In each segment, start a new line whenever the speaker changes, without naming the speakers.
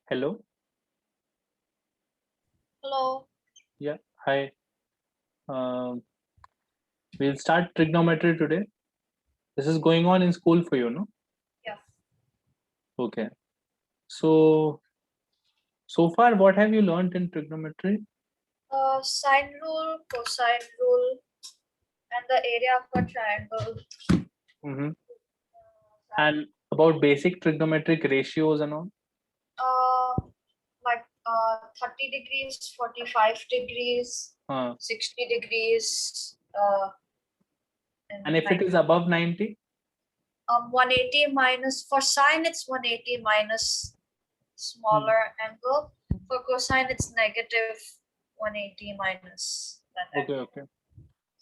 Hello.
Hello.
Yeah. Hi. Um, we'll start trigonometry today. This is going on in school for you, no?
Yeah.
Okay. So far, what have you learned in trigonometry?
Sine rule, cosine rule, and the area of a triangle.
Mm-hmm. And about basic trigonometric ratios and all.
Like 30 degrees, 45 degrees,
Uh,
60 degrees,
and if it
like
is above 90,
180 minus, for sine it's 180 minus smaller angle. For cosine it's negative 180 minus that
okay,
angle.
okay,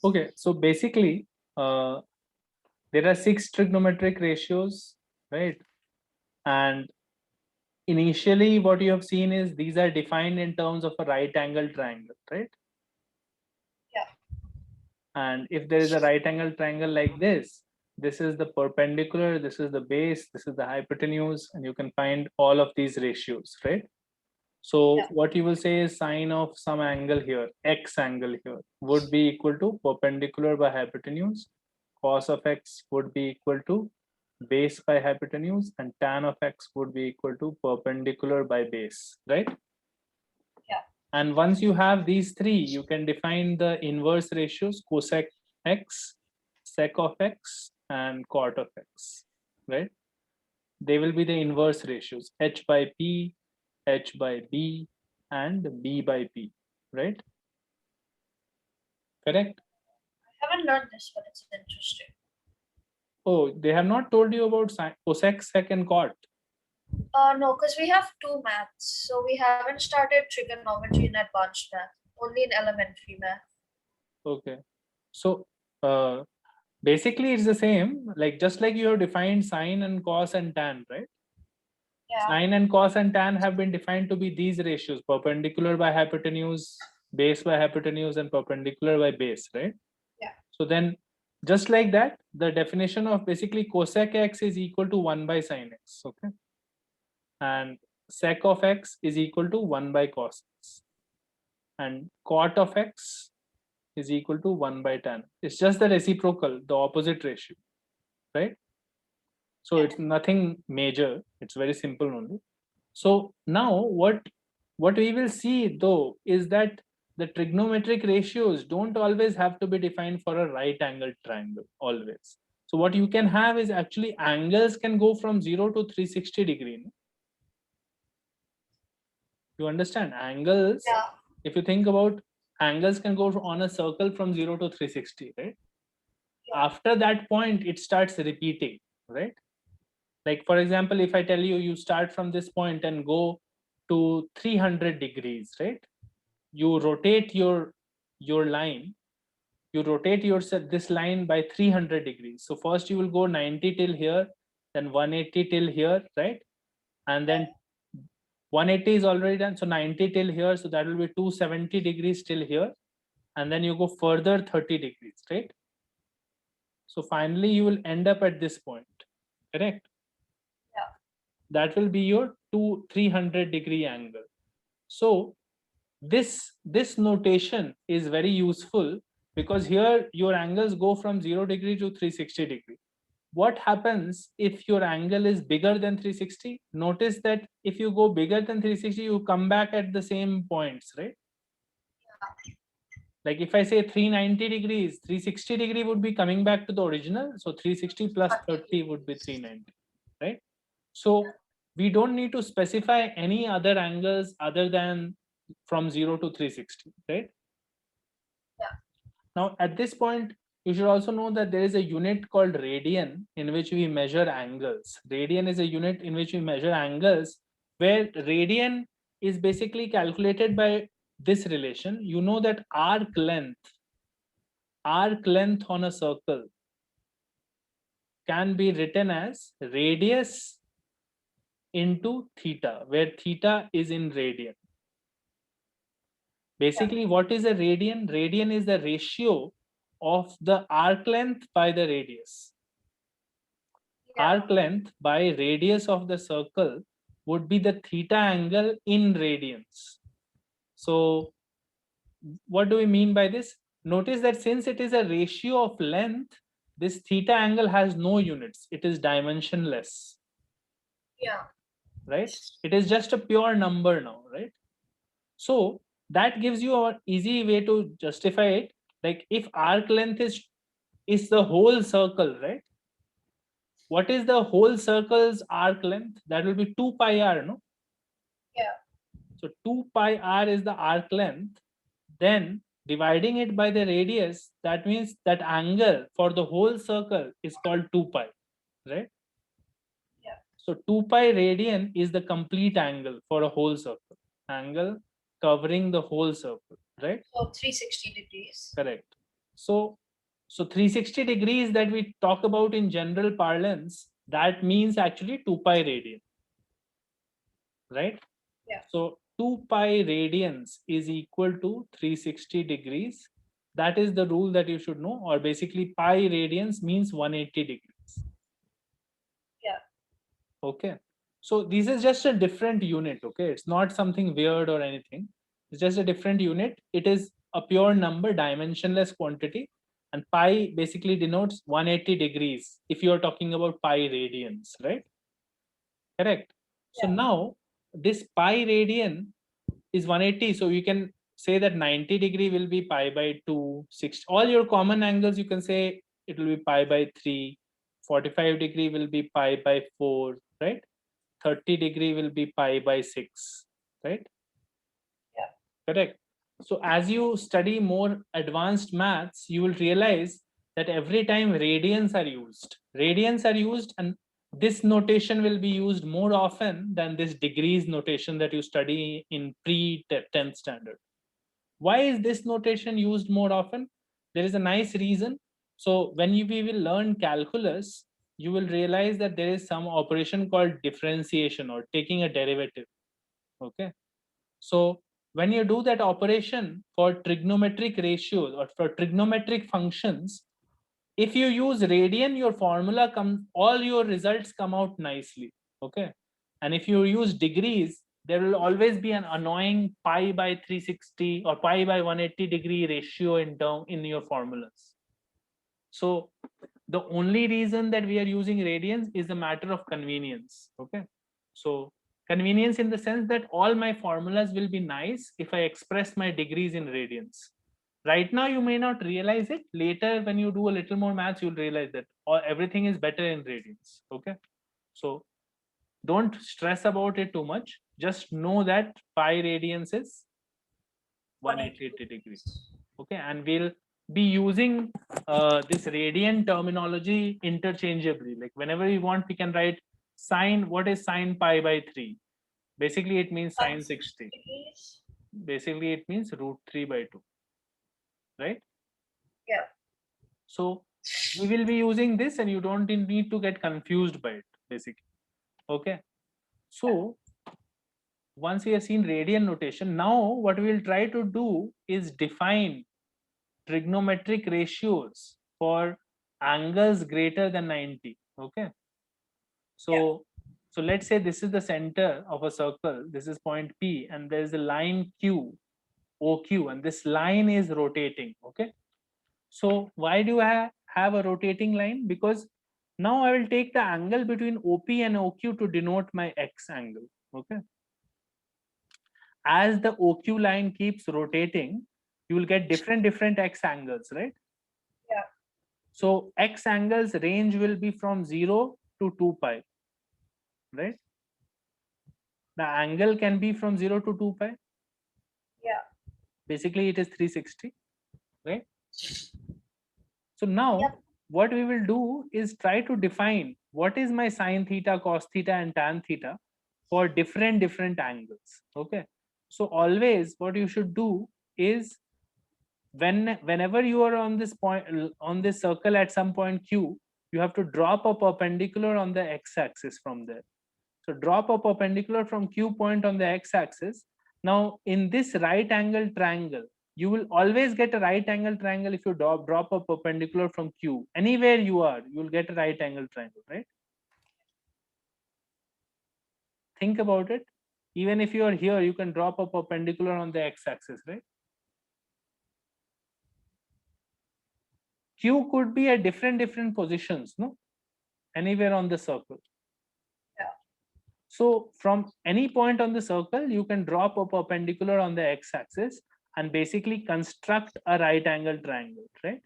okay. So basically, there are 6 trigonometric ratios, right? And initially, what you have seen is these are defined in terms of a right angle triangle, right?
Yeah.
And if there is a right angle triangle like this is the perpendicular, this is the base, this is the hypotenuse, and you can find all of these ratios, right? So
Yeah.
what you will say is sine of some angle here, x angle here, would be equal to perpendicular by hypotenuse. Cos of x would be equal to base by hypotenuse, and tan of x would be equal to perpendicular by base, right?
Yeah.
And once you have these three, you can define the inverse ratios, cosec x, sec of x, and cot of x, right? They will be the inverse ratios, h by p, h by b, and b by p, right? Correct?
I haven't learned this, but it's interesting.
Oh, they have not told you about cosec, sec, and cot.
No, because we have two maths. So we haven't started trigonometry in advanced math, only in elementary math.
Okay. So basically it's the same, like just like you have defined sine and cos and tan, right?
Yeah.
Sine and cos and tan have been defined to be these ratios, perpendicular by hypotenuse, base by hypotenuse, and perpendicular by base, right?
Yeah.
So then, just like that, the definition of basically cosec x is equal to 1 by sine x, okay? And sec of x is equal to 1 by cos x. And cot of x is equal to 1 by tan. It's just the reciprocal, the opposite ratio, right? So it's nothing major, it's very simple only. So now what we will see though is that the trigonometric ratios don't always have to be defined for a right angled triangle always. So what you can have is actually angles can go from 0 to 360 degree. You understand angles?
Yeah.
If you think about angles can go on a circle from 0 to 360, right?
Yeah.
After that point it starts repeating, right? Like for example, if I tell you you start from this point and go to 300 degrees, right? You rotate your line, you rotate yourself this line by 300 degrees. So first you will go 90 till here, then 180 till here, right? And then 180 is already done, so 90 till here, so that will be 270 degrees till here, and then you go further 30 degrees, right? So finally you will end up at this point, correct?
Yeah.
That will be your 300 degree angle. So this notation is very useful because here your angles go from 0 degree to 360 degree. What happens if your angle is bigger than 360? Notice that if you go bigger than 360, you come back at the same points, right? Like if I say 390 degrees, 360 degree would be coming back to the original. So 360 plus 30 would be 390, right? So we don't need to specify any other angles other than from 0 to 360, right?
Yeah.
Now, at this point, you should also know that there is a unit called radian in which we measure angles. Radian is a unit in which we measure angles, where radian is basically calculated by this relation. You know that arc length on a circle can be written as radius into theta, where theta is in radian. Basically, what is a radian? Radian is the ratio of the arc length by the radius.
Yeah.
arc length by radius of the circle would be the theta angle in radians. So what do we mean by this? Notice that since it is a ratio of length, this theta angle has no units. It is dimensionless,
Yeah.
right? It is just a pure number now, right? So that gives you an easy way to justify it. Like if arc length is the whole circle, right? What is the whole circle's arc length? That will be 2 pi r, no?
Yeah.
So 2 pi r is the arc length. Then dividing it by the radius, that means that angle for the whole circle is called 2 pi, right?
Yeah.
So 2 pi radian is the complete angle for a whole circle, angle covering the whole circle, right?
So 360 degrees.
Correct. So 360 degrees that we talk about in general parlance, that means actually 2 pi radian, right?
Yeah.
So 2 pi radians is equal to 360 degrees. That is the rule that you should know, or basically pi radians means 180 degrees.
Yeah.
Okay. So this is just a different unit. Okay. It's not something weird or anything. It's just a different unit. It is a pure number, dimensionless quantity. And pi basically denotes 180 degrees if you're talking about pi radians, right? Correct. So
Yeah.
now this pi radian is 180. So you can say that 90 degree will be pi by 2, 6. All your common angles, you can say it will be pi by 3. 45 degree will be pi by 4, right? 30 degree will be pi by 6, right?
Yeah.
Correct. So as you study more advanced maths, you will realize that every time radians are used, and this notation will be used more often than this degrees notation that you study in pre-10th standard. Why is this notation used more often? There is a nice reason. So when we will learn calculus, you will realize that there is some operation called differentiation or taking a derivative. Okay. So when you do that operation for trigonometric ratios or for trigonometric functions, if you use radian, your formula comes, all your results come out nicely. Okay. And if you use degrees, there will always be an annoying pi by 360 or pi by 180 degree ratio in your formulas. So the only reason that we are using radians is a matter of convenience. Okay. So convenience in the sense that all my formulas will be nice if I express my degrees in radians. Right now you may not realize it. Later when you do a little more maths, you'll realize that everything is better in radians. Okay. So don't stress about it too much. Just know that pi radians is 180 degrees. Okay. And we'll be using this radian terminology interchangeably. Like whenever we want, we can write sine. What is sine pi by 3? Basically it means sine 60.
Degrees.
Basically it means root 3 by 2, right?
Yeah.
So we will be using this and you don't need to get confused by it, basically. Okay. So once we have seen radian notation, now what we will try to do is define trigonometric ratios for angles greater than 90. Okay. So so let's say this is the center of a circle. This is point P and there is a line Q, OQ, and this line is rotating. Okay. So why do I have a rotating line? Because now I will take the angle between OP and OQ to denote my X angle. Okay. As the OQ line keeps rotating, you will get different X angles, right?
Yeah.
So X angles range will be from 0 to 2 pi, right? The angle can be from 0 to 2 pi.
Yeah.
Basically it is 360, right? So now
Yep.
what we will do is try to define what is my sine theta, cos theta and tan theta for different angles. Okay. So always what you should do is whenever you are on this point, on this circle at some point Q, you have to drop a perpendicular on the x-axis from there. So drop a perpendicular from Q point on the x-axis. Now in this right angle triangle, you will always get a right angle triangle if you drop a perpendicular from Q. Anywhere you are, you will get a right angle triangle, right? think about it. Even if you are here, you can drop a perpendicular on the x-axis, right? Q could be at different positions, no? Anywhere on the circle.
Yeah.
So from any point on the circle, you can drop a perpendicular on the x-axis and basically construct a right angle triangle, right?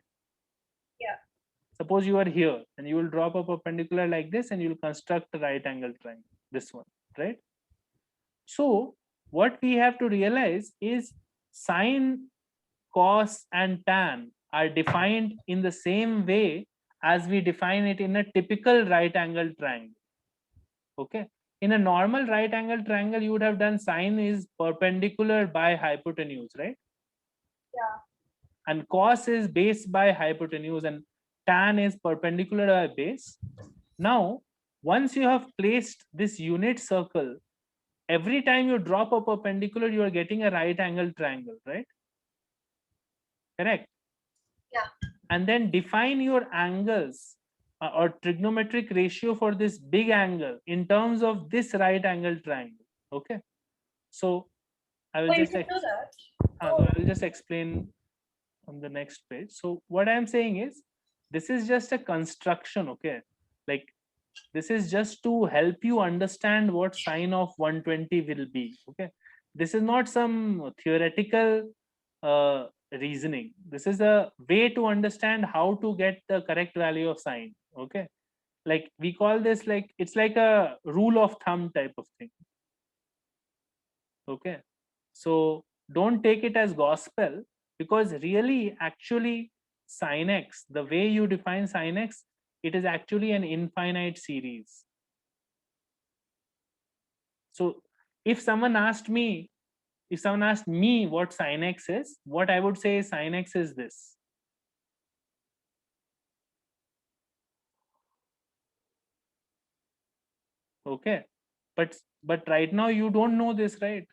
Yeah.
Suppose you are here and you will drop a perpendicular like this and you will construct a right angle triangle, this one, right? So what we have to realize is sine, cos, and tan are defined in the same way as we define it in a typical right angle triangle. Okay. In a normal right angle triangle, you would have done sine is perpendicular by hypotenuse, right?
Yeah.
And cos is base by hypotenuse and tan is perpendicular by base. Now, once you have placed this unit circle, every time you drop a perpendicular, you are getting a right angle triangle, right? Correct.
Yeah.
And then define your angles or trigonometric ratio for this big angle in terms of this right angle triangle. Okay. So I will
Oh, you
just
can do that.
so I will just explain on the next page. So what I'm saying is this is just a construction, okay? Like this is just to help you understand what sine of 120 will be, okay? This is not some theoretical reasoning. This is a way to understand how to get the correct value of sine, okay? Like we call this like it's like a rule of thumb type of thing, okay? So don't take it as gospel, because really actually sin x, the way you define sin x, it is actually an infinite series. So if someone asked me, what sin x is, what I would say is sin x is this. Okay. But right now you don't know this, right?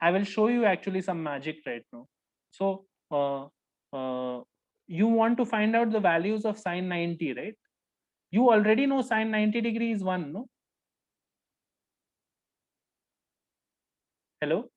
I will show you actually some magic right now. So you want to find out the values of sine 90, right? You already know sine 90 degree is 1, no? Hello?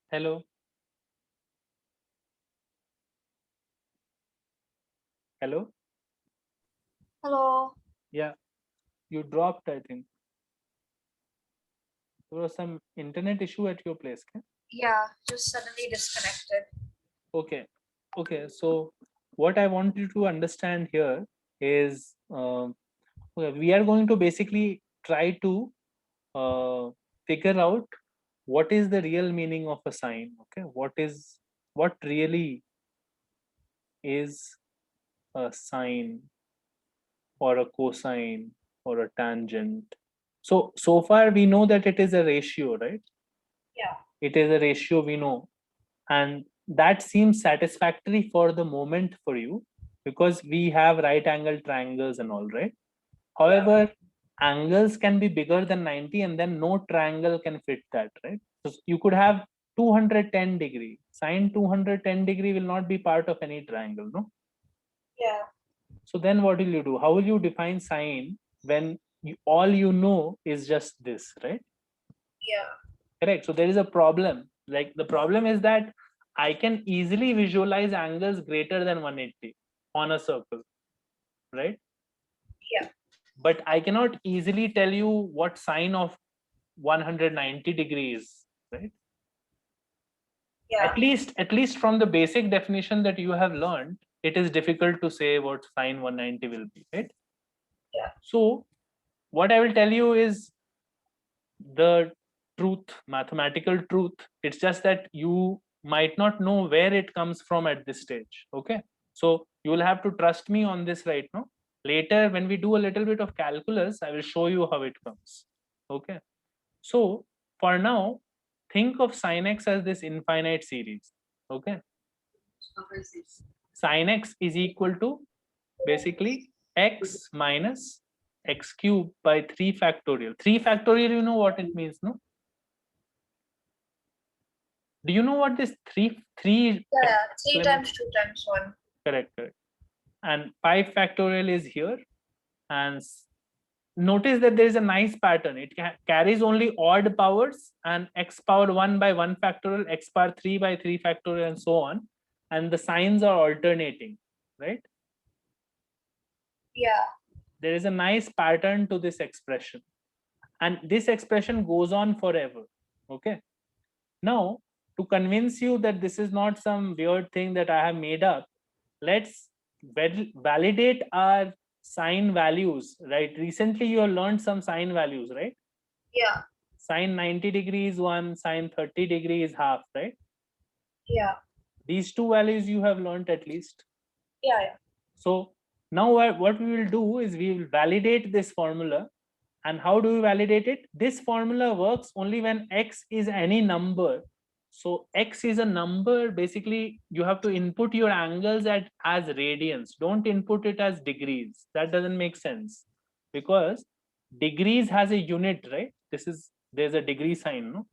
Hello? Hello?
Hello.
Yeah, you dropped, I think. There was some internet issue at your place, okay?
Yeah, just suddenly disconnected.
Okay. Okay, so what I want you to understand here is Okay, we are going to basically try to figure out what is the real meaning of a sine. Okay, what really is a sine or a cosine or a tangent. So far we know that it is a ratio, right?
Yeah.
It is a ratio, we know, and that seems satisfactory for the moment for you because we have right angle triangles and all, right? However, angles can be bigger than 90 and then no triangle can fit that, right? So you could have 210 degree. Sine 210 degree will not be part of any triangle, no?
Yeah.
So then what will you do? How will you define sine when all you know is just this, right?
Yeah.
Correct. So there is a problem. Like the problem is that I can easily visualize angles greater than 180 on a circle, right?
Yeah.
But I cannot easily tell you what sine of 190 degrees, right?
Yeah.
At least from the basic definition that you have learned, it is difficult to say what sine 190 will be, right?
Yeah.
So what I will tell you is the truth, mathematical truth. It's just that you might not know where it comes from at this stage. Okay, so you will have to trust me on this right now. Later when we do a little bit of calculus, I will show you how it comes. Okay, so for now, think of sin x as this infinite series. Okay, sin x is equal to basically x minus x cube by 3 factorial. 3 factorial, you know what it means, no? Do you know what this three
Yeah. 3
element?
times 2 times 1.
Correct, correct. And 5 factorial is here. And notice that there is a nice pattern. It carries only odd powers and x power 1 by 1 factorial, x power 3 by 3 factorial, and so on. And the signs are alternating, right?
Yeah.
There is a nice pattern to this expression. And this expression goes on forever. Okay. Now, to convince you that this is not some weird thing that I have made up, let's validate our sine values, right? Recently you have learned some sine values, right?
Yeah.
Sine 90 degrees 1, sine 30 degrees half, right?
Yeah.
These two values you have learned at least.
Yeah. Yeah.
So now what we will do is we will validate this formula. And how do we validate it? This formula works only when x is any number. So x is a number. Basically, you have to input your angles as radians. Don't input it as degrees. That doesn't make sense because degrees has a unit, right? There's a degree sign, no?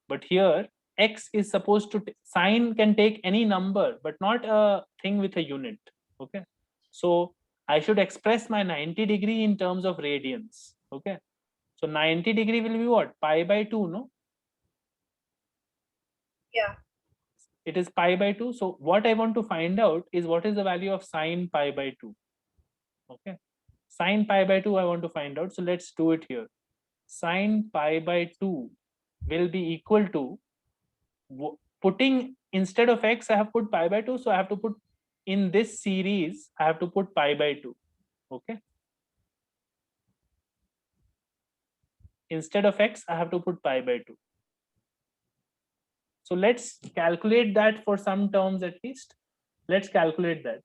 But here x is supposed to sine can take any number, but not a thing with a unit. Okay, so I should express my 90 degree in terms of radians. Okay, so 90 degree will be what? Pi by 2, no?
Yeah.
It is pi by 2. So what I want to find out is what is the value of sine pi by 2. Okay, sine pi by 2 I want to find out. So let's do it here. Sine pi by 2 will be equal to putting, instead of x I have put pi by 2, so I have to put in this series I have to put pi by 2. Okay, instead of x I have to put pi by 2. So let's calculate that for some terms at least. Let's calculate that.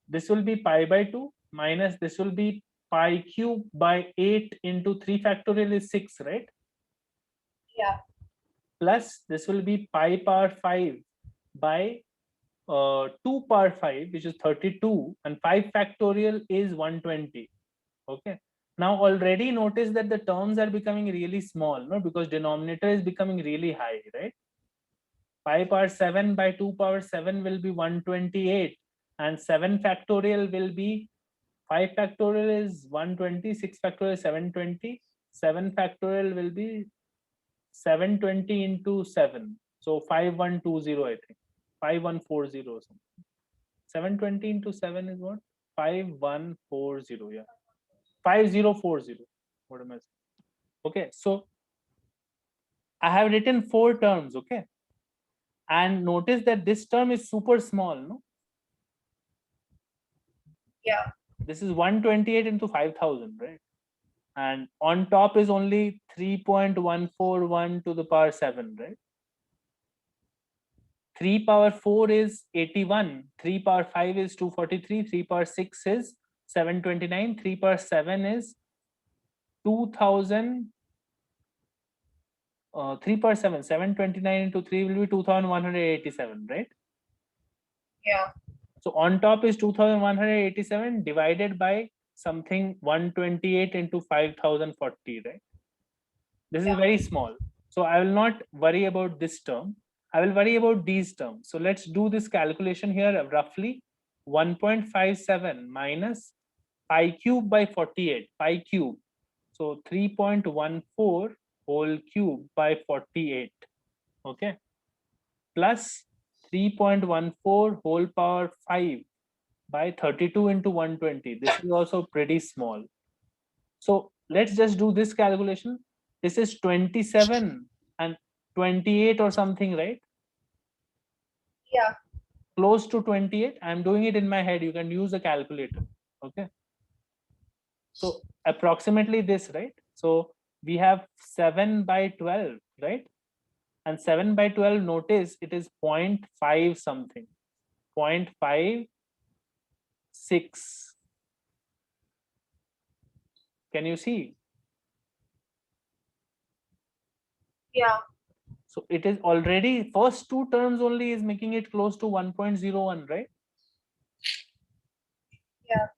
This will be pi by 2 minus this will be pi cube by 8 into 3 factorial is 6, right?
Yeah.
Plus this will be pi power 5 by 2 power 5, which is 32, and 5 factorial is 120. Okay, now already notice that the terms are becoming really small, no? Because denominator is becoming really high, right? 5 power 7 by 2 power 7 will be 128, and 7 factorial will be 5 factorial is 120, 6 factorial is 720, 7 factorial will be 720 into 7, so 5120, I think 5140 or something. 720 into 7 is what? 5140, yeah, 5040. What am I saying? Okay, so I have written 4 terms. Okay, and notice that this term is super small, no?
Yeah.
This is 128 into 5,000, right? And on top is only 3.141 to the power 7, right? 3 power 4 is 81, 3 power 5 is 243, 3 power 6 is 729, 3 power 7 is 2000, 3 power 7, 729 into 3 will be 2187, right?
Yeah.
So on top is 2187 divided by something 128 into 5040, right? This is
Yeah.
very small. So I will not worry about this term. I will worry about these terms. So let's do this calculation here. Roughly 1.57 minus pi cube by 48, pi cube. So 3.14 whole cube by 48. Okay. Plus 3.14 whole power 5 by 32 into 120. This is also pretty small. So let's just do this calculation. This is 27 and 28 or something, right?
Yeah.
Close to 28. I'm doing it in my head. You can use a calculator. Okay. So approximately this, right? So we have 7 by 12, right? And 7 by 12, notice it is 0.5 something, 0.56. Can you see?
Yeah.
So it is already first two terms only is making it close to 1.01, right?
Yeah.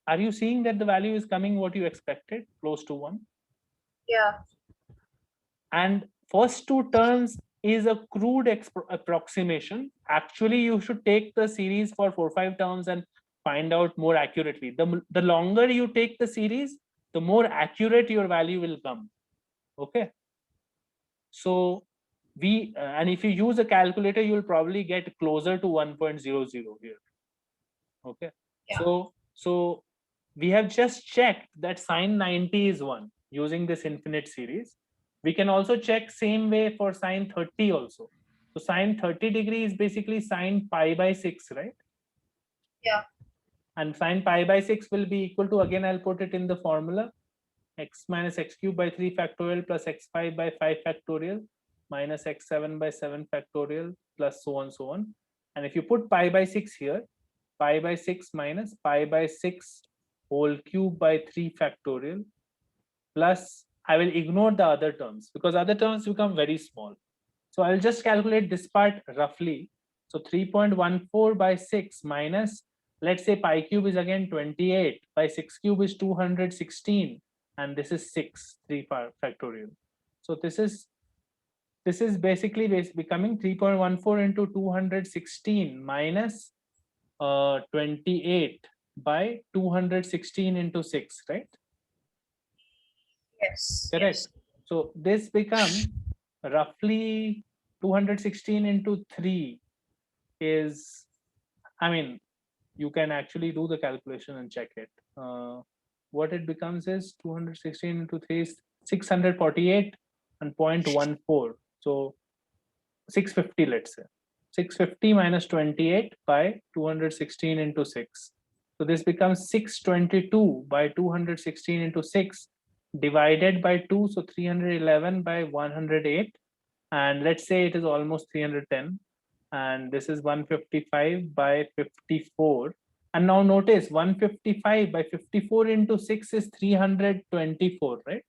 Are you seeing that the value is coming what you expected, close to 1?
Yeah.
And first two terms is a crude approximation. Actually, you should take the series for 4-5 terms and find out more accurately. The longer you take the series, the more accurate your value will come. Okay. So we and if you use a calculator, you will probably get closer to 1.00 here. Okay.
Yeah.
So we have just checked that sine 90 is 1 using this infinite series. We can also check same way for sine 30 also. So sine 30 degree is basically sine pi by 6, right?
Yeah.
And sine pi by 6 will be equal to, again I'll put it in the formula, x minus x cube by 3 factorial plus x5 by 5 factorial minus x7 by 7 factorial plus so on. And if you put pi by 6 here, pi by 6 minus pi by 6 whole cube by 3 factorial plus, I will ignore the other terms because other terms become very small. So I'll just calculate this part roughly. So 3.14 by 6 minus, let's say pi cube is again 28, by 6 cube is 216, and this is 6, 3 factorial. So this is basically becoming 3.14 into 216 minus 28 by 216 into 6, right?
Yes.
Correct.
Yes.
So this becomes roughly 216 into 3 is, I mean, you can actually do the calculation and check it. What it becomes is 216 into 3 is 648 and 0.14. So 650, let's say. 650 minus 28 by 216 into 6. So this becomes 622 by 216 into 6 divided by 2. So 311 by 108. And let's say it is almost 310. And this is 155 by 54. And now notice 155 by 54 into 6 is 324, right?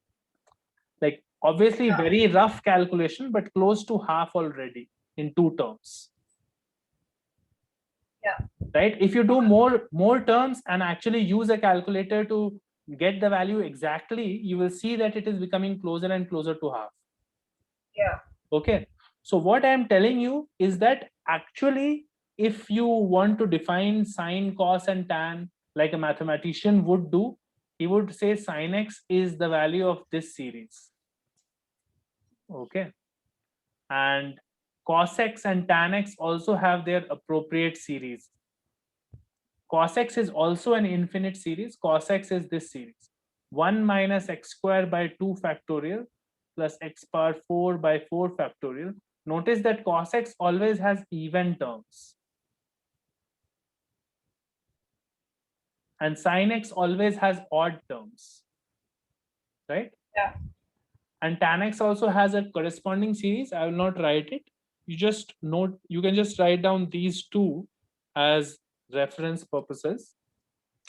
Like obviously
Yeah.
very rough calculation, but close to half already in two terms.
Yeah.
Right? If you do more terms and actually use a calculator to get the value exactly, you will see that it is becoming closer and closer to half.
Yeah.
Okay. So what I'm telling you is that actually, if you want to define sine, cos, and tan like a mathematician would do, he would say sine x is the value of this series. Okay. And cos x and tan x also have their appropriate series. Cos x is also an infinite series. Cos x is this series. 1 minus x square by 2 factorial plus x power 4 by 4 factorial. Notice that cos x always has even terms. and sin x always has odd terms, right?
Yeah.
And tan x also has a corresponding series. I will not write it. You just note, you can just write down these two as reference purposes.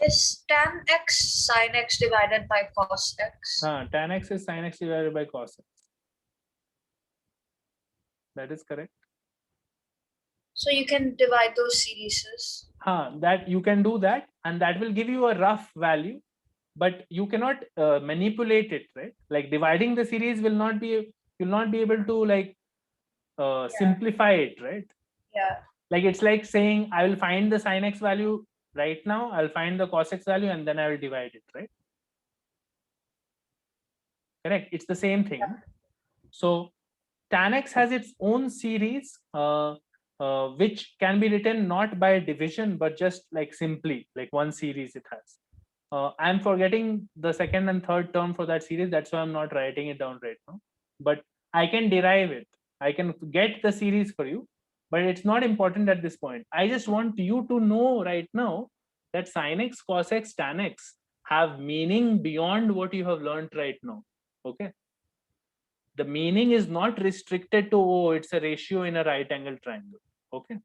Is tan x sin x divided by cos x?
Tan x is sin x divided by cos x. That is correct.
So you can divide those series.
That you can do that, and that will give you a rough value, but you cannot manipulate it, right? Like dividing the series will not be, you'll not be able to like simplify it, right?
Yeah.
Like it's like saying I will find the sin x value right now, I'll find the cos x value, and then I will divide it, right? Correct. It's the same thing. So tan x has its own series, which can be written not by division, but just like simply like one series it has. I'm forgetting the second and third term for that series. That's why I'm not writing it down right now. But I can derive it. I can get the series for you, but it's not important at this point. I just want you to know right now that sin x, cos x, tan x have meaning beyond what you have learned right now. Okay. The meaning is not restricted to, oh, it's a ratio in a right angle triangle. Okay.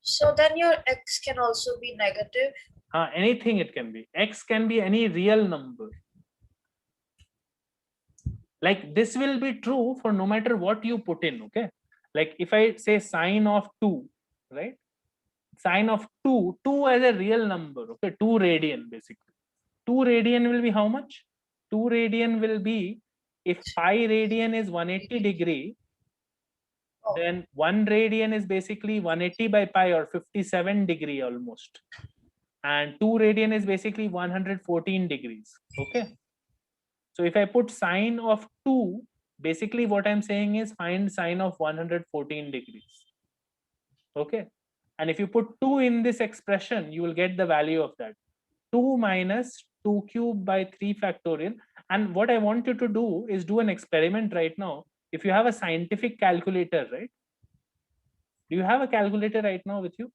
So then your x can also be negative.
Anything it can be. X can be any real number. Like this will be true for no matter what you put in. Okay. Like if I say sine of 2, right? Sine of 2 as a real number. Okay. 2 radian basically. 2 radian will be how much? 2 radian will be, if pi radian is 180 degree,
Oh.
then 1 radian is basically 180 by pi, or 57 degree almost. And 2 radian is basically 114 degrees. Okay. So if I put sine of 2, basically what I'm saying is find sine of 114 degrees. Okay. And if you put 2 in this expression, you will get the value of that. 2 minus 2 cube by 3 factorial. And what I want you to do is do an experiment right now. If you have a scientific calculator, right? Do you have a calculator right now with you?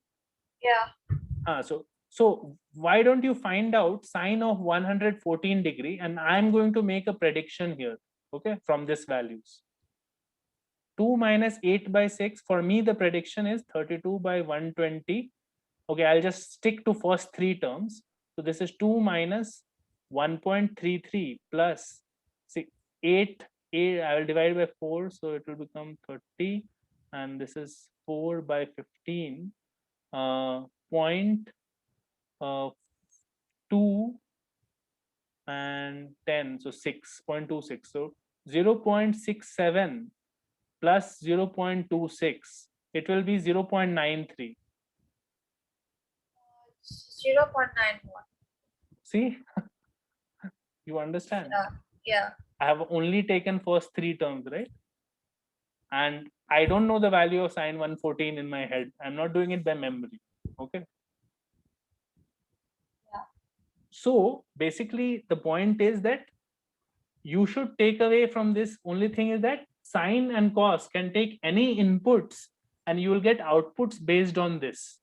Yeah.
So why don't you find out sine of 114 degree, and I'm going to make a prediction here, okay, from these values. 2 minus 8 by 6, for me the prediction is 32 by 120. Okay, I'll just stick to first three terms. So this is 2 minus 1.33 plus 6, 8, I will divide by 4, so it will become 30, and this is 4 by 15, point 2 and 10, so 6.26. So 0.67 plus 0.26, it will be 0.93.
0.91.
See, you understand?
Yeah.
I have only taken first three terms, right? And I don't know the value of sine 114 in my head. I'm not doing it by memory. Okay.
Yeah.
So basically the point is that you should take away from this, only thing is that sine and cos can take any inputs and you will get outputs based on this.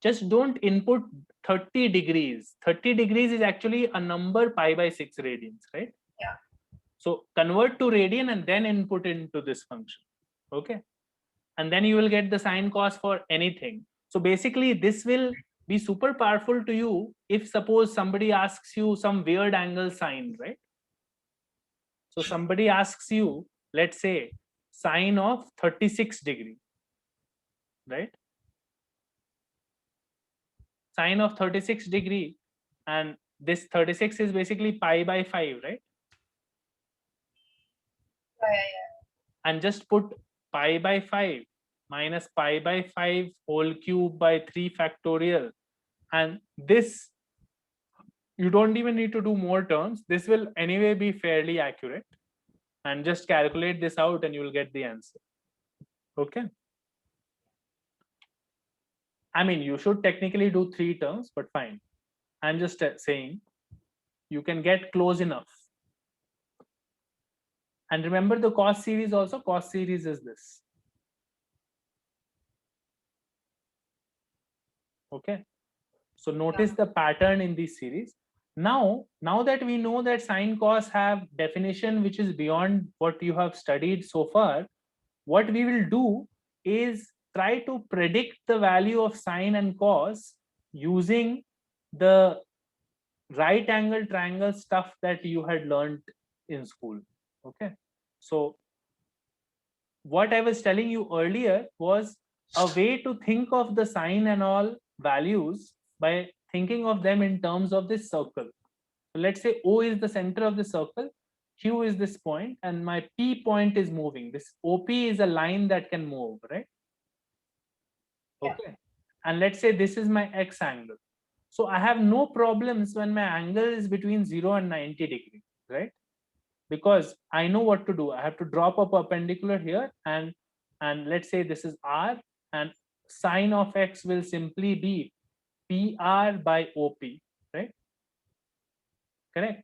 Just don't input 30 degrees. 30 degrees is actually a number pi by 6 radians, right?
Yeah.
So convert to radian and then input into this function. Okay. And then you will get the sine cos for anything. So basically this will be super powerful to you if suppose somebody asks you some weird angle sine, right? So somebody asks you, let's say, sine of 36 degree, right? Sine of 36 degree, and this 36 is basically pi by 5, right?
Yeah.
And just put pi by 5 minus pi by 5 whole cube by 3 factorial. And this, you don't even need to do more terms. This will anyway be fairly accurate. And just calculate this out and you will get the answer. Okay. I mean, you should technically do 3 terms, but fine. I'm just saying you can get close enough. And remember the cos series also. Cos series is this. Okay. So notice the pattern in this series. Now that we know that sine cos have definition which is beyond what you have studied so far, what we will do is try to predict the value of sine and cos using the right angle triangle stuff that you had learned in school. Okay, so what I was telling you earlier was a way to think of the sine and all values by thinking of them in terms of this circle. So let's say O is the center of the circle, Q is this point, and my P point is moving. This OP is a line that can move, right? Okay. And let's say this is my X angle. So I have no problems when my angle is between 0 and 90 degrees, right? Because I know what to do. I have to drop a perpendicular here, and let's say this is R, and sine of X will simply be PR by OP, right? Correct.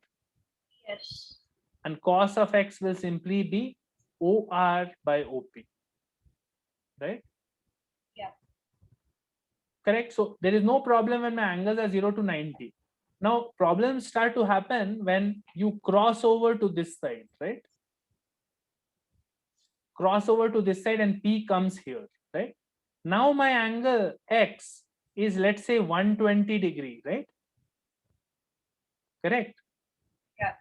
Yes.
And cos of X will simply be OR by OP, right?
Yeah.
Correct. So there is no problem when my angles are 0 to 90. Now problems start to happen when you cross over to this side, right? Cross over to this side and P comes here, right? Now my angle X is, let's say, 120 degree, right? Correct.
Yeah.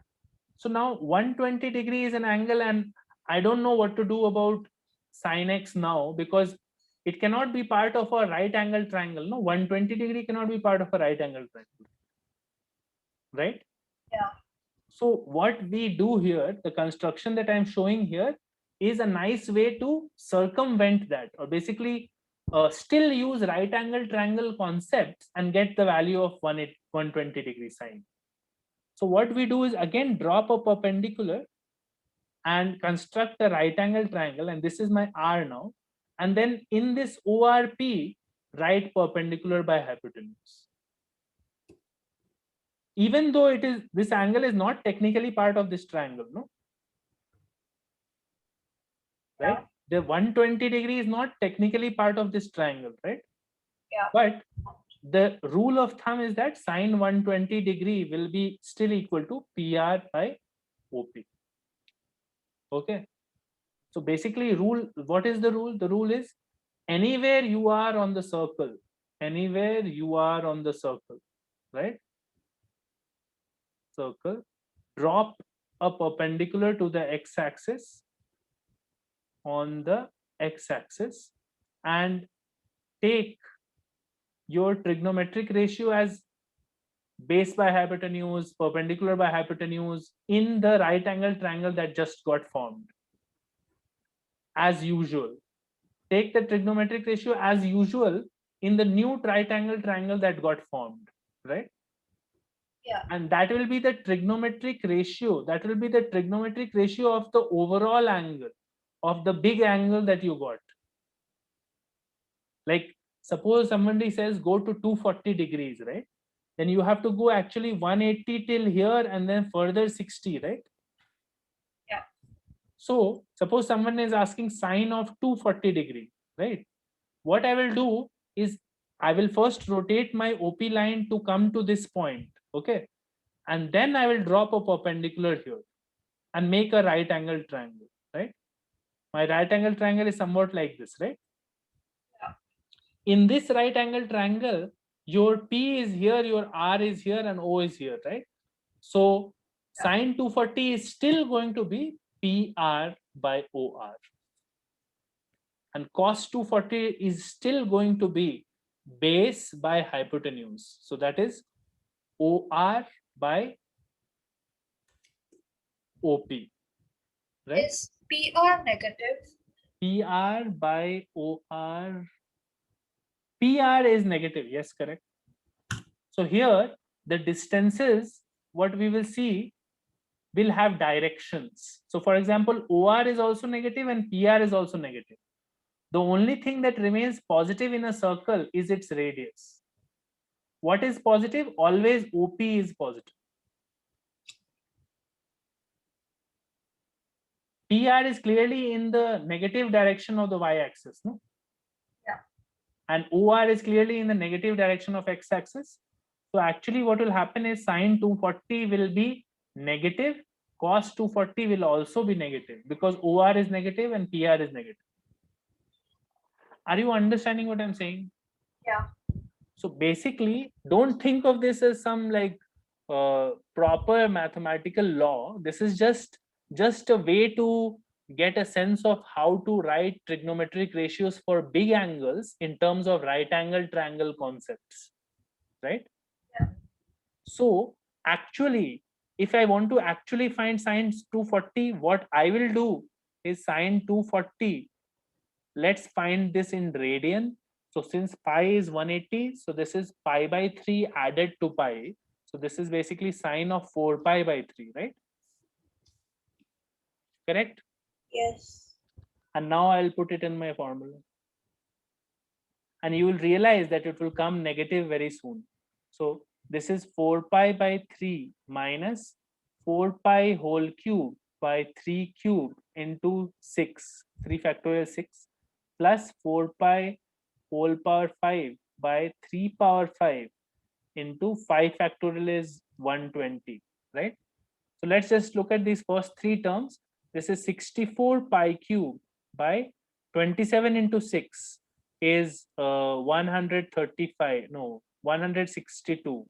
So now 120 degree is an angle, and I don't know what to do about sine X now, because it cannot be part of a right angle triangle. No, 120 degree cannot be part of a right angle triangle, right?
Yeah.
So what we do here, the construction that I'm showing here, is a nice way to circumvent that, or basically still use right angle triangle concepts and get the value of 120 degree sine. So what we do is again drop a perpendicular and construct a right angle triangle, and this is my R now. And then in this ORP, write perpendicular by hypotenuse. Even though it is, this angle is not technically part of this triangle, no? Right?
Yeah.
The 120 degree is not technically part of this triangle, right?
Yeah.
But the rule of thumb is that sine 120 degree will be still equal to PR by OP. Okay. So basically rule, what is the rule? The rule is anywhere you are on the circle, anywhere you are on the circle, right? Circle, drop a perpendicular to the x-axis on the x-axis and take your trigonometric ratio as base by hypotenuse, perpendicular by hypotenuse in the right angle triangle that just got formed. As usual, take the trigonometric ratio as usual in the new right angle triangle that got formed, right?
Yeah.
And that will be the trigonometric ratio. That will be the trigonometric ratio of the overall angle of the big angle that you got. Like suppose somebody says go to 240 degrees, right? Then you have to go actually 180 till here and then further 60, right?
Yeah.
So suppose someone is asking sine of 240 degree, right? What I will do is I will first rotate my OP line to come to this point, okay? And then I will drop a perpendicular here and make a right angle triangle, right? My right angle triangle is somewhat like this, right?
Yeah.
In this right angle triangle, your P is here, your R is here, and O is here, right? So sine 240 is still going to be PR by OR. And cos 240 is still going to be base by hypotenuse. So that is OR by OP, right?
Is PR negative?
PR by OR. PR is negative, yes, correct. So here the distances, what we will see, will have directions. So for example, OR is also negative and PR is also negative. The only thing that remains positive in a circle is its radius. What is positive? Always OP is positive. PR is clearly in the negative direction of the y-axis, no?
Yeah.
And OR is clearly in the negative direction of x-axis. So actually what will happen is sine 240 will be negative, cos 240 will also be negative because OR is negative and PR is negative. Are you understanding what I'm saying?
Yeah.
So basically, don't think of this as some like proper mathematical law. This is just a way to get a sense of how to write trigonometric ratios for big angles in terms of right angle triangle concepts, right?
Yeah.
So actually, if I want to actually find sine 240, what I will do is sine 240. Let's find this in radian. So since pi is 180, so this is pi by 3 added to pi. So this is basically sine of 4 pi by 3, right? Correct?
Yes.
And now I'll put it in my formula. And you will realize that it will come negative very soon. So this is 4 pi by 3 minus 4 pi whole cube by 3 cube into 6, 3 factorial 6, plus 4 pi whole power 5 by 3 power 5 into 5 factorial is 120, right? So let's just look at these first three terms. This is 64 pi cube by 27 into 6 is 135, no, 162,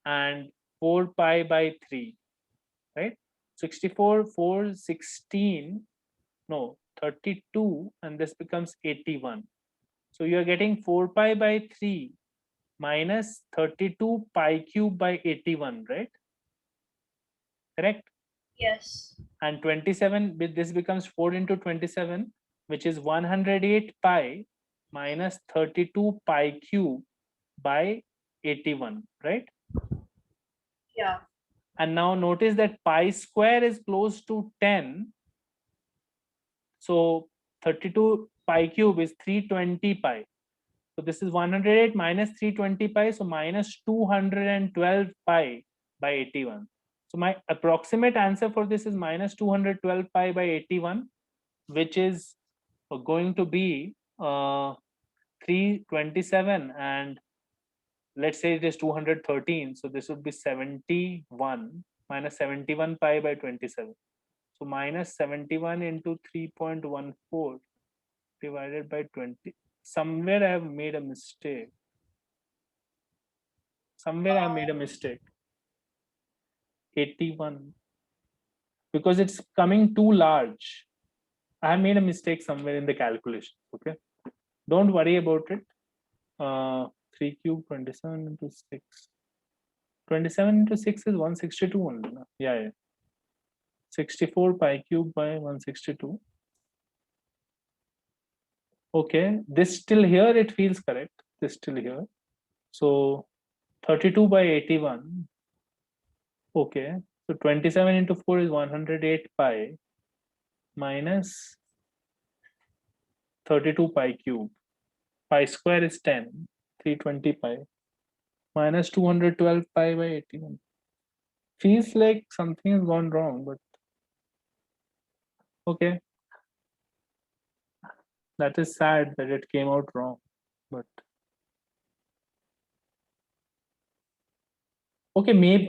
and 4 pi by 3, right? 64, 4, 16, no, 32, and this becomes 81. So you are getting 4 pi by 3 minus 32 pi cube by 81, right? Correct?
Yes.
And 27, this becomes 4 into 27, which is 108 pi minus 32 pi cube by 81, right?
Yeah.
And now notice that pi square is close to 10. So 32 pi cube is 320 pi. So this is 108 minus 320 pi, so minus 212 pi by 81. So my approximate answer for this is minus 212 pi by 81, which is going to be 327, and let's say it is 213. So this would be 71 minus 71 pi by 27. So minus 71 into 3.14 divided by 20. Somewhere I have made a mistake. Somewhere I made a mistake. 81. Because it's coming too large. I have made a mistake somewhere in the calculation. Okay. Don't worry about it. 3 cube 27 into 6. 27 into 6 is 162 only. No? Yeah. 64 pi cube by 162. Okay. This still here, it feels correct. This still here. So 32 by 81. Okay. So 27 into 4 is 108 pi minus 32 pi cube. Pi square is 10. 320 pi minus 212 pi by 81. Feels like something has gone wrong, but okay. That is sad that it came out wrong, but okay, maybe,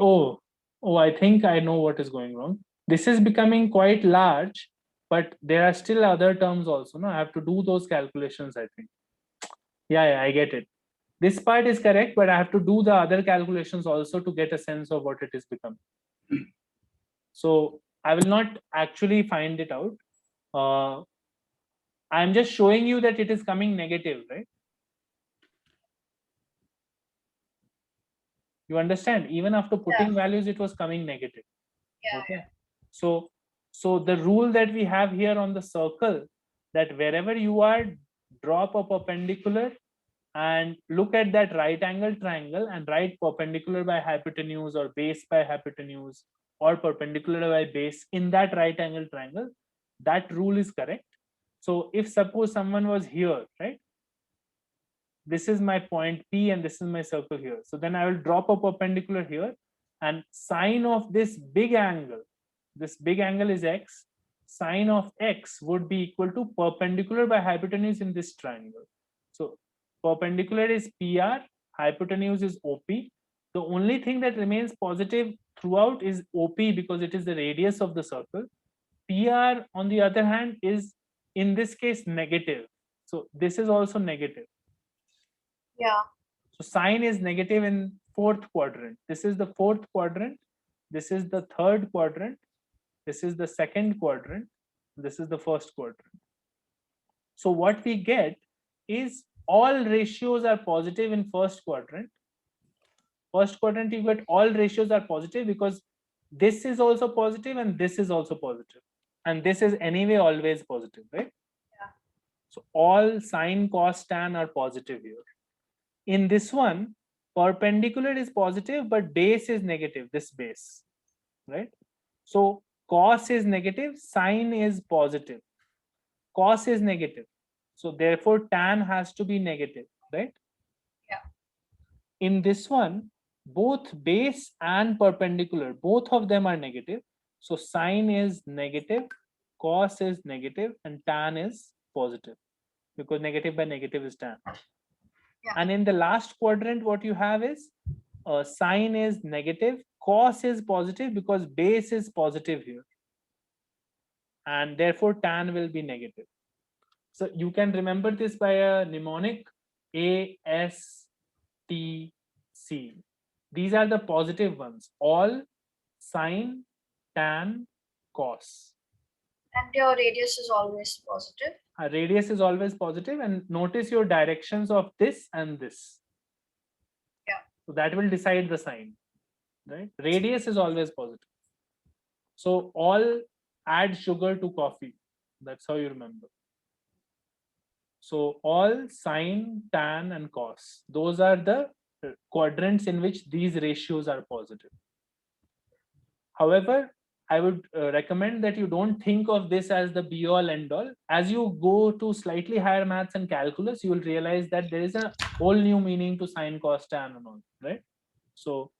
I think I know what is going wrong. This is becoming quite large, but there are still other terms also. No, I have to do those calculations, I think. Yeah, I get it. This part is correct, but I have to do the other calculations also to get a sense of what it is becoming. So I will not actually find it out. I'm just showing you that it is coming negative, right? You understand? Even after putting values, it was coming negative.
Yeah.
Okay. So the rule that we have here on the circle, that wherever you are, drop a perpendicular and look at that right angle triangle and write perpendicular by hypotenuse or base by hypotenuse or perpendicular by base in that right angle triangle. That rule is correct. So if suppose someone was here, right? This is my point P and this is my circle here. So then I will drop a perpendicular here, and sine of this big angle is x, sine of x would be equal to perpendicular by hypotenuse in this triangle. So perpendicular is PR, hypotenuse is OP. The only thing that remains positive throughout is OP because it is the radius of the circle. PR, on the other hand, is in this case negative. So this is also negative.
Yeah.
So sine is negative in fourth quadrant. This is the fourth quadrant. This is the third quadrant. This is the second quadrant. This is the first quadrant. So what we get is all ratios are positive in first quadrant. First quadrant, you get all ratios are positive because this is also positive and this is also positive. And this is anyway always positive, right?
Yeah.
So all sine, cos, tan are positive here. In this one, perpendicular is positive, but base is negative, this base, right? So cos is negative, sine is positive, cos is negative. So therefore tan has to be negative, right?
Yeah.
In this one, both base and perpendicular, both of them are negative. So sine is negative, cos is negative, and tan is positive because negative by negative is tan.
Yeah.
And in the last quadrant, what you have is sine is negative, cos is positive because base is positive here. And therefore tan will be negative. So you can remember this by a mnemonic A, S, T, C. These are the positive ones, all, sine, tan, cos.
And your radius is always positive.
Radius is always positive, and notice your directions of this and this.
Yeah.
So that will decide the sign, right? Radius is always positive. So all add sugar to coffee. That's how you remember. So all sine, tan, and cos. Those are the quadrants in which these ratios are positive. However, I would recommend that you don't think of this as the be all end all. As you go to slightly higher maths and calculus, you will realize that there is a whole new meaning to sine, cos, tan, and all, right? So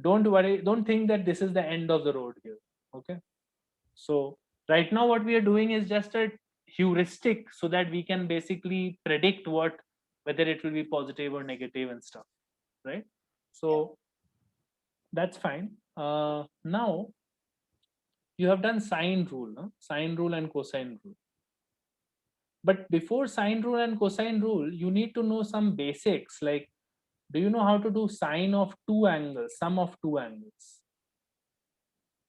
don't worry, don't think that this is the end of the road here. Okay. So right now what we are doing is just a heuristic so that we can basically predict whether it will be positive or negative and stuff, right? So that's fine. Now you have done sine rule, no? Sine rule and cosine rule. But before sine rule and cosine rule, you need to know some basics like, do you know how to do sine of two angles, sum of two angles?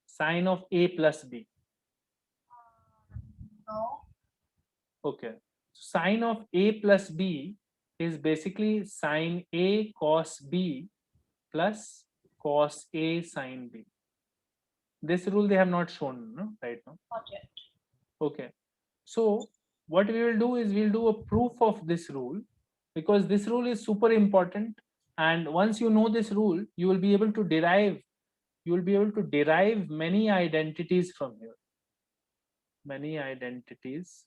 Sine of A plus B.
No.
Okay. Sine of A plus B is basically sine A cos B plus cos A sine B. This rule they have not shown, no, right now.
Not yet.
Okay. So what we will do is we'll do a proof of this rule because this rule is super important. And once you know this rule, you will be able to derive many identities from here. Many identities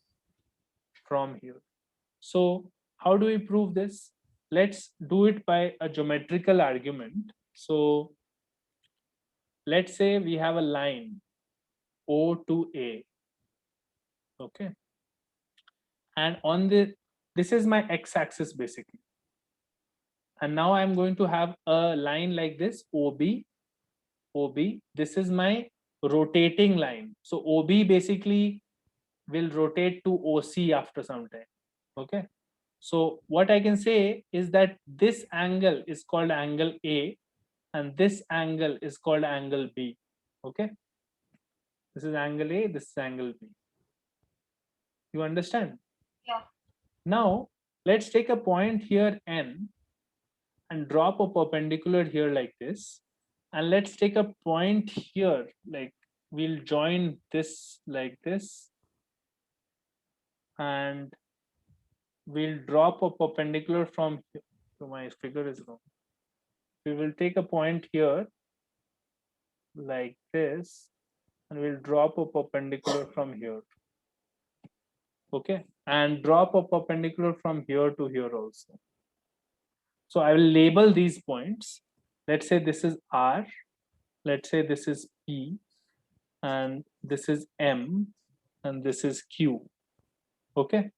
from here. So how do we prove this? Let's do it by a geometrical argument. So let's say we have a line O to A. Okay. And on this is my x-axis basically. And now I'm going to have a line like this, OB. This is my rotating line. So OB basically will rotate to OC after some time. Okay. So what I can say is that this angle is called angle A and this angle is called angle B. Okay. This is angle A, this is angle B. You understand?
Yeah.
Now let's take a point here N and drop a perpendicular here like this. And let's take a point here, like we'll join this like this. And we'll drop a perpendicular from here. So my figure is wrong. We will take a point here like this and we'll drop a perpendicular from here. Okay, and drop a perpendicular from here to here also. So I will label these points. Let's say this is R, let's say this is P, and this is M, and this is Q. Okay.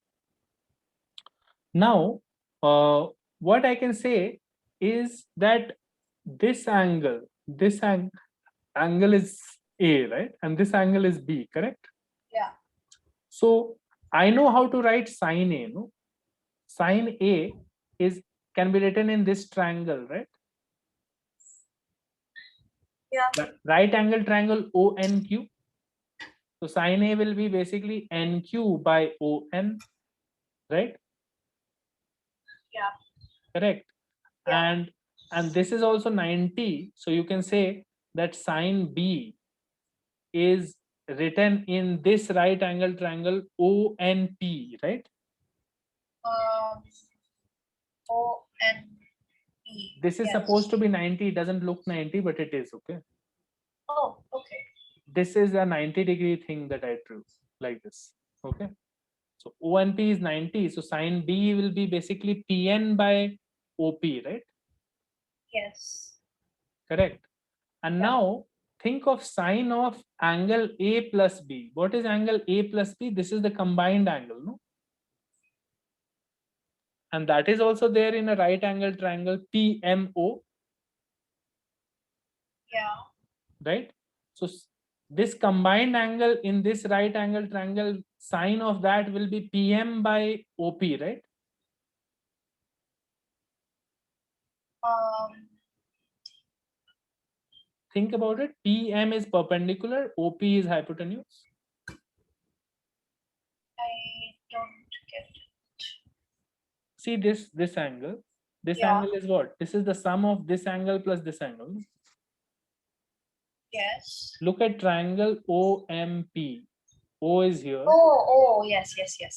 Now, what I can say is that this angle, angle is A, right? And this angle is B, correct?
Yeah.
So I know how to write sine A, no? Sine A can be written in this triangle, right?
Yeah.
The right angle triangle ONQ. So sine A will be basically NQ by ON, right?
Yeah.
Correct.
Yeah.
And this is also 90. So you can say that sine B is written in this right angle triangle ONP, right?
ONE.
This is
Yes.
supposed to be 90. It doesn't look 90, but it is, okay?
Oh, okay.
This is a 90-degree thing that I drew like this, okay? So ONP is 90. So sine B will be basically PN by OP, right?
Yes.
Correct. And
Yeah.
now think of sine of angle A plus B. What is angle A plus B? This is the combined angle, no? And that is also there in a right angle triangle PMO,
Yeah.
right? So this combined angle in this right angle triangle, sine of that will be PM by OP, right?
Um,
Think about it. PM is perpendicular, OP is hypotenuse.
I don't get it.
See this angle. This
Yeah.
angle is what? This is the sum of this angle plus this angle.
Yes.
Look at triangle OMP. O is here.
Oh, yes.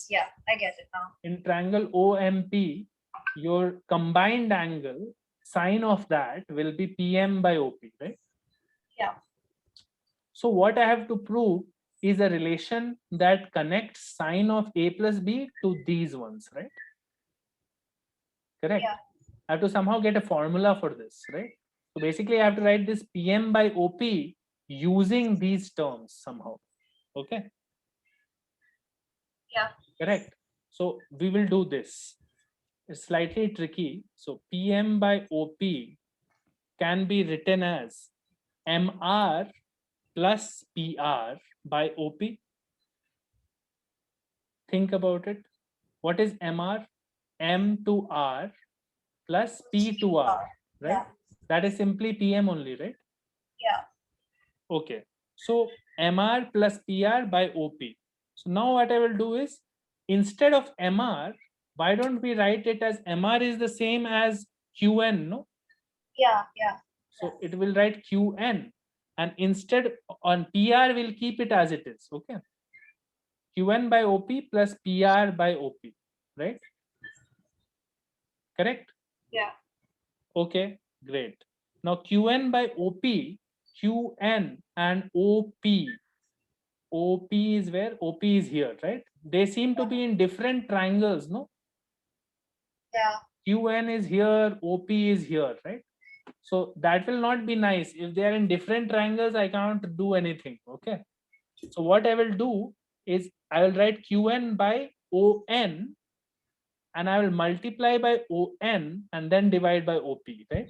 Yeah, I get it now.
In triangle OMP, your combined angle, sine of that will be PM by OP, right?
Yeah.
So what I have to prove is a relation that connects sine of A plus B to these ones, right? Correct.
Yeah.
I have to somehow get a formula for this, right? So basically I have to write this PM by OP using these terms somehow. Okay.
Yeah.
Correct. So we will do this. It's slightly tricky. So PM by OP can be written as MR plus PR by OP. Think about it. What is MR? M to R plus P to R, right?
Yeah.
That is simply PM only, right?
Yeah.
Okay. So MR plus PR by OP. So now what I will do is, instead of MR, why don't we write it as MR is the same as QN, no?
Yeah.
So it will write QN, and instead on PR we'll keep it as it is, okay? QN by OP plus PR by OP, right? Correct?
Yeah.
Okay, great. Now QN by OP, QN and OP. OP is where? OP is here, right? They seem to be in different triangles, no?
Yeah.
QN is here, OP is here, right? So that will not be nice. If they are in different triangles, I can't do anything, okay? So what I will do is I will write QN by ON, and I will multiply by ON and then divide by OP, right?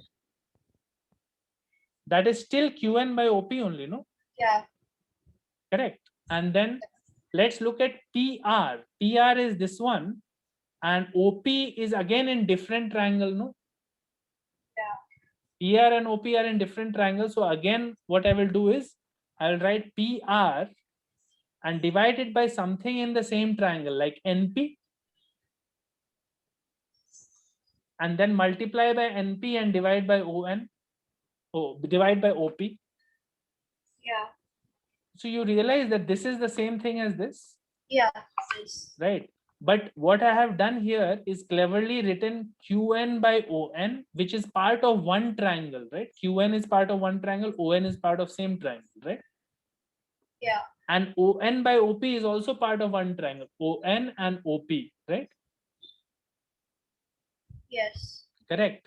That is still QN by OP only, no?
Yeah.
Correct. And then let's look at PR. PR is this one, and OP is again in different triangle, no?
Yeah.
PR and OP are in different triangles. So again, what I will do is I will write PR and divide it by something in the same triangle, like NP, and then multiply by NP and divide by ON. Oh, divide by OP.
Yeah.
So you realize that this is the same thing as this,
Yeah. This.
right? But what I have done here is cleverly written QN by ON, which is part of one triangle, right? QN is part of one triangle, ON is part of same triangle, right?
Yeah.
And ON by OP is also part of one triangle, ON and OP, right?
Yes.
Correct.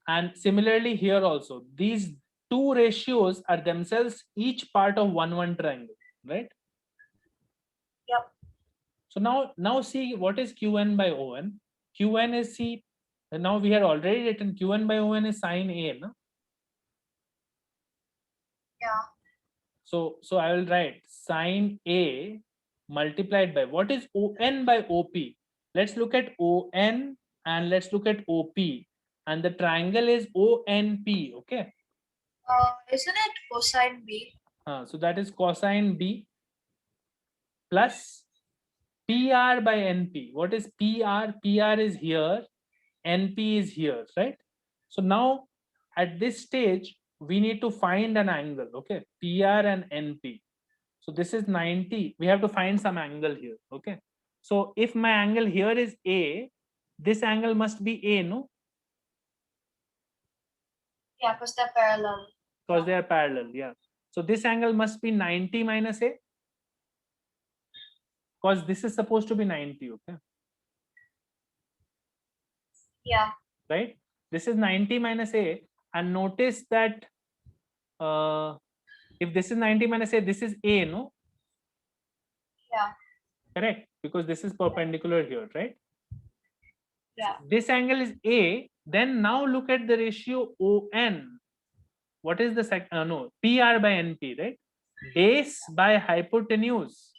And similarly here also, these two ratios are themselves each part of one triangle, right?
Yep.
So now see what is QN by ON. QN is, see, And now we had already written Q1 by ON is sine A, no?
Yeah.
So I will write sine A multiplied by what is ON by OP. Let's look at ON and let's look at OP. And the triangle is ONP, okay?
Isn't it cosine B?
So that is cosine B plus PR by NP. What is PR? PR is here, NP is here, right? So now at this stage, we need to find an angle, okay? PR and NP. So this is 90. We have to find some angle here, okay? So if my angle here is A, this angle must be A, no?
Yeah, because they're parallel.
Because they are parallel, yeah. So this angle must be 90 minus A. Because this is supposed to be 90, okay?
Yeah.
Right? This is 90 minus A. And notice that if this is 90 minus A, this is A, no?
Yeah.
Correct? Because this is perpendicular here, right?
Yeah.
This angle is A. Then now look at the ratio ON. What is the no, PR by NP, right? Base by hypotenuse,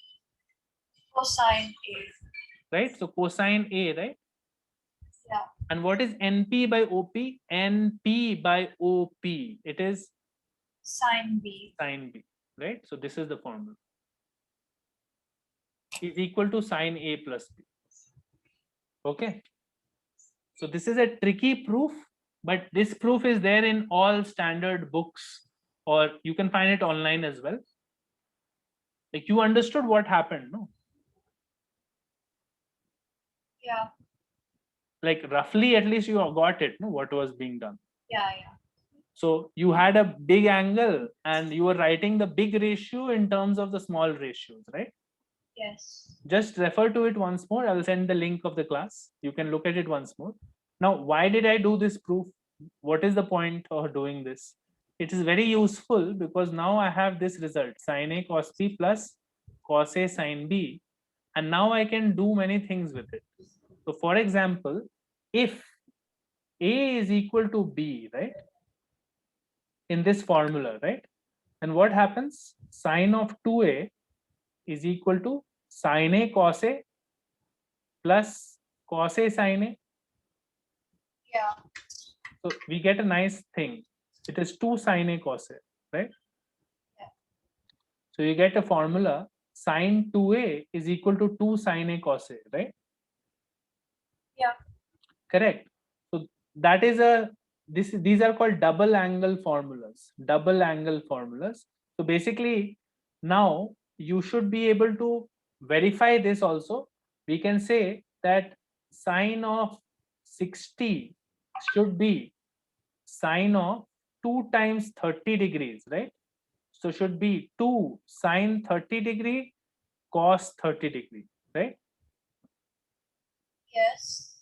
Cosine A.
right? So cosine A, right?
Yeah.
And what is NP by OP? NP by OP. It is
Sine B.
sine B, right? So this is the formula. Is equal to sine A plus B. Okay. So this is a tricky proof, but this proof is there in all standard books, or you can find it online as well. Like you understood what happened, no?
Yeah.
Like roughly, at least you got it, no? What was being done.
Yeah. Yeah.
So you had a big angle and you were writing the big ratio in terms of the small ratios, right?
Yes.
Just refer to it once more. I will send the link of the class. You can look at it once more. Now, why did I do this proof? What is the point of doing this? It is very useful because now I have this result, sine A cos B plus cos A sine B. And now I can do many things with it. So for example, if A is equal to B, right? In this formula, right? And what happens? Sine of 2A is equal to sine A cos A plus cos A sine A.
Yeah.
So we get a nice thing. It is 2 sine A cos A, right?
Yeah.
So you get a formula sine 2A is equal to 2 sine A cos A, right?
Yeah.
Correct. So that is these are called double angle formulas. Double angle formulas. So basically now you should be able to verify this also. We can say that sine of 60 should be sine of 2 times 30 degrees, right? So should be 2 sine 30 degree cos 30 degree, right?
Yes.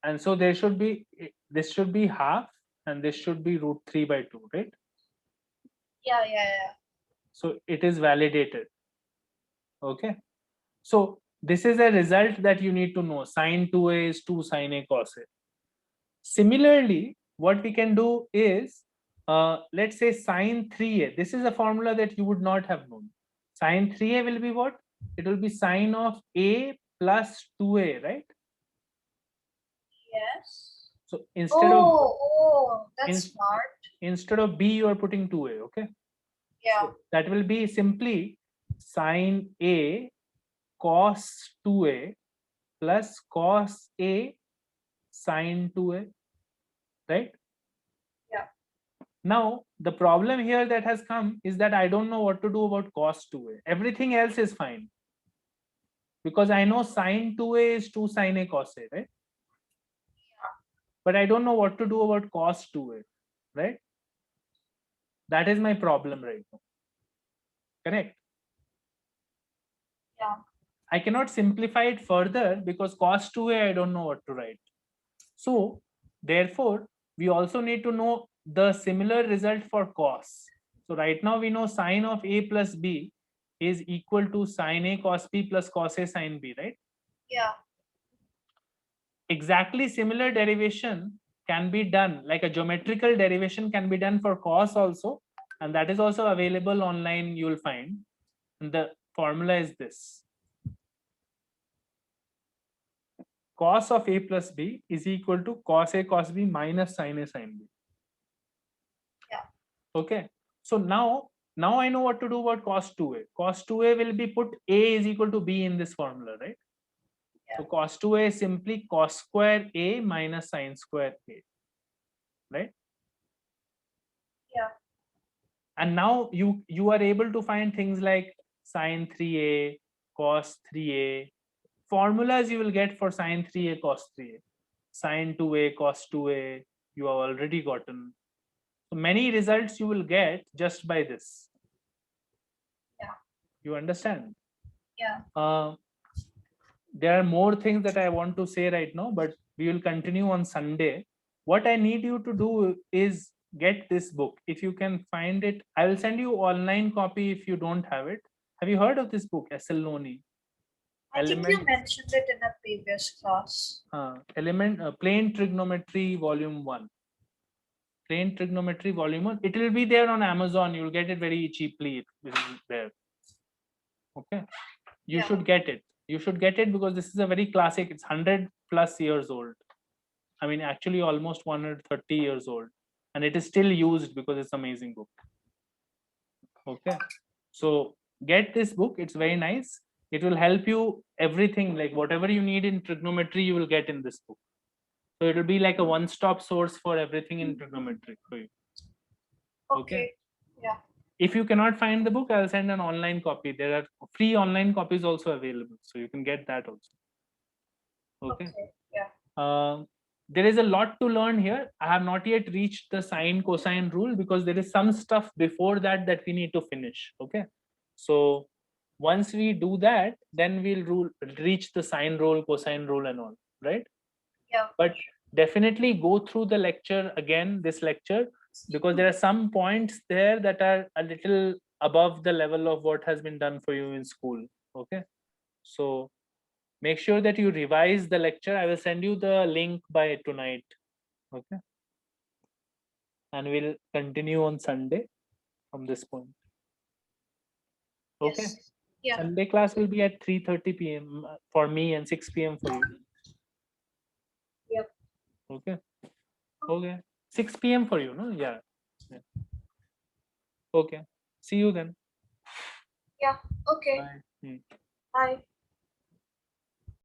And so there should be, this should be half and this should be root 3 by 2, right?
Yeah. Yeah. Yeah.
So it is validated. Okay. So this is a result that you need to know. Sine 2A is 2 sine A cos A. Similarly, what we can do is, let's say sine 3A. This is a formula that you would not have known. Sine 3A will be what? It will be sine of A plus 2A, right?
Yes.
So instead of
That's smart.
instead of B, you are putting 2A, okay?
Yeah.
So that will be simply sine A cos 2A plus cos A sine 2A, right?
Yeah.
Now, the problem here that has come is that I don't know what to do about cos 2A. Everything else is fine. Because I know sine 2A is 2 sine A cos A, right? But I don't know what to do about cos 2A, right? That is my problem right now. Correct?
Yeah.
I cannot simplify it further because cos 2A, I don't know what to write. So, therefore, we also need to know the similar result for cos. So, right now we know sine of A plus B is equal to sine A cos B plus cos A sine B, right?
Yeah.
exactly similar derivation can be done, like a geometrical derivation can be done for cos also, and that is also available online, you will find. And the formula is this: cos of a plus b is equal to cos a cos b minus sin a sin b.
Yeah.
Okay, so now I know what to do about cos 2a. Cos 2a will be put a is equal to b in this formula, right? So cos 2a is simply cos square a minus sin square a, right?
Yeah.
And now you are able to find things like sin 3a, cos 3a, formulas you will get for sin 3a, cos 3a, sin 2a, cos 2a, you have already gotten. So many results you will get just by this.
Yeah.
You understand?
Yeah.
There are more things that I want to say right now, but we will continue on Sunday. What I need you to do is get this book. If you can find it, I will send you online copy if you don't have it. Have you heard of this book, S.L. Noni?
I think you mentioned it in a previous class.
Plain Trigonometry Volume 1. Plain Trigonometry Volume 1. It will be there on Amazon. You will get it very cheaply. It will be there. Okay. You should get it. You should get it because this is a very classic. It's 100 plus years old. I mean, actually almost 130 years old. And it is still used because it's an amazing book. Okay. So get this book. It's very nice. It will help you everything, like whatever you need in trigonometry, you will get in this book. So it will be like a one-stop source for everything in trigonometry for you.
Okay. Yeah.
If you cannot find the book, I'll send an online copy. There are free online copies also available. So you can get that also. Okay.
Yeah.
There is a lot to learn here. I have not yet reached the sine cosine rule because there is some stuff before that that we need to finish. Okay. So once we do that, then we'll reach the sine rule, cosine rule, and all, right?
Yeah.
But definitely go through the lecture again, this lecture, because there are some points there that are a little above the level of what has been done for you in school. Okay. So make sure that you revise the lecture. I will send you the link by tonight. Okay. And we'll continue on Sunday from this point. Okay.
Yes. Yeah.
Sunday class will be at 3:30 p.m. for me and 6 p.m. for you.
Yep.
Okay. Okay. 6 p.m. for you, no? Yeah. Okay. See you then.
Yeah. Okay.
Bye.
Bye.